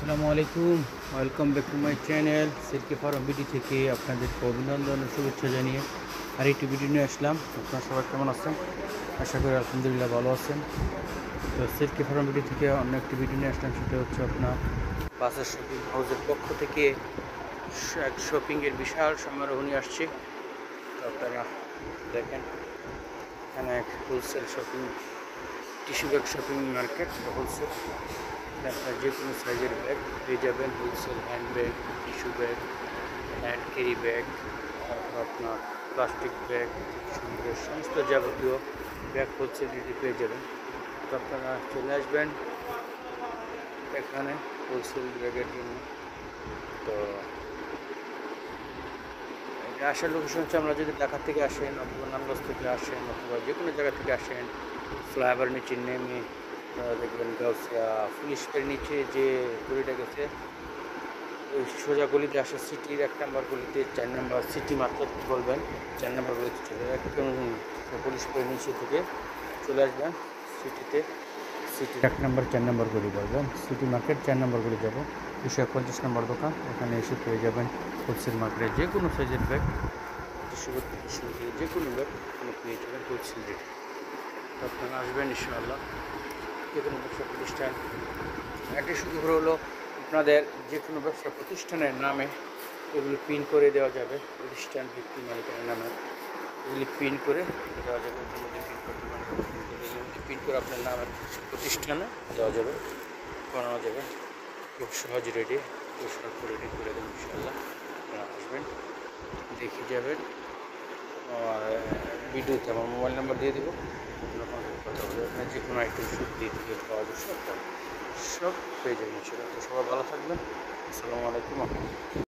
আসসালামু আলাইকুম, welcome back to my channel Silky Farm BD থেকে আপনাদেরকে অভিনন্দন ও শুভেচ্ছা জানিয়ে আরেকটি ভিডিও নিয়ে আসলাম। আপনারা সবাই কেমন আছেন? আশা করি আলহামদুলিল্লাহ ভালো আছেন। তো সিল্কি ফার্ম বিডি থেকে অন্য একটি ভিডিও নিয়ে আসলাম, সেটা হচ্ছে আপনার বাজার শপিং হাউসের পক্ষ থেকে এক শপিংয়ের বিশাল সমারোহ নিয়ে আসছে। তো আপনারা দেখেন, এখানে এক wholesale shopping tissue bag shopping market wholesale. আপনার যে কোনো সাইজের ব্যাগ পেয়ে যাবেন, wholesale hand bag, tissue bag, hand carry bag, আপনার প্লাস্টিক ব্যাগ, সমস্ত যাবতীয় ব্যাগ হোলসেল রেটে পেয়ে যাবেন। তো আপনারা চলে আসবেন এখানে হোলসেল ব্যাগের জন্য। তো এটা আসার লোকেশন হচ্ছে, আমরা যদি ঢাকা থেকে আসেন অথবা নারায়ণগঞ্জ থেকে আসেন অথবা যে কোনো জায়গা থেকে আসেন, ফ্লাইওভার নিচে নেমে দেখবেন গাউসিয়া পুলিশের নিচে যে গলিটা গেছে, ওই সোজা গলিতে আসে সিটির 1 নম্বর গলিতে 4 নম্বর সিটি মার্কেট বলবেন, 4 নম্বর গলিতে চলে একদম পুলিশ পের নিচে থেকে চলে আসবেন সিটিতে। সিটির 1 নম্বর 4 নম্বর গলি বলবেন, সিটি মার্কেট 4 নম্বর গলি যাব, 251 নম্বর দোকান। এখানে এসে পেয়ে যাবেন হোলসেল মার্কেটে যে কোনো সাইজের ব্যাগ, যে কোনো ব্যাগ এখানে পেয়ে যাবেন হোলসেল রেটে। তো আপনারা আসবেন ইনশাআল্লাহ। যে কোনো ব্যবসা প্রতিষ্ঠান একটি সুযোগ হলো, আপনাদের যে কোনো ব্যবসা প্রতিষ্ঠানের নামে এগুলি পিন করে দেওয়া যাবে, প্রতিষ্ঠান ব্যক্তি মালিকের নামে এগুলি পিন করে দেওয়া যাবে। পিন করতে পারেন, পিন করে আপনার নামের প্রতিষ্ঠানে দেওয়া যাবে, বানানো যাবে খুব সহজ রেডি, খুব সহজ রেডি করে দেবেন ইনশাআল্লাহ। আপনারা আসবেন, দেখে যাবেন। আর ভিডিওতে আমার মোবাইল নাম্বার দিয়ে দেবো, আপনার কথা বলে আপনার যে কোনো আইটেম সব দিয়ে থেকে পাওয়া যাবে, সব পেয়ে যাবেন ইনশাআল্লাহ। তো সবাই ভালো থাকবেন। আসসালামু আলাইকুম।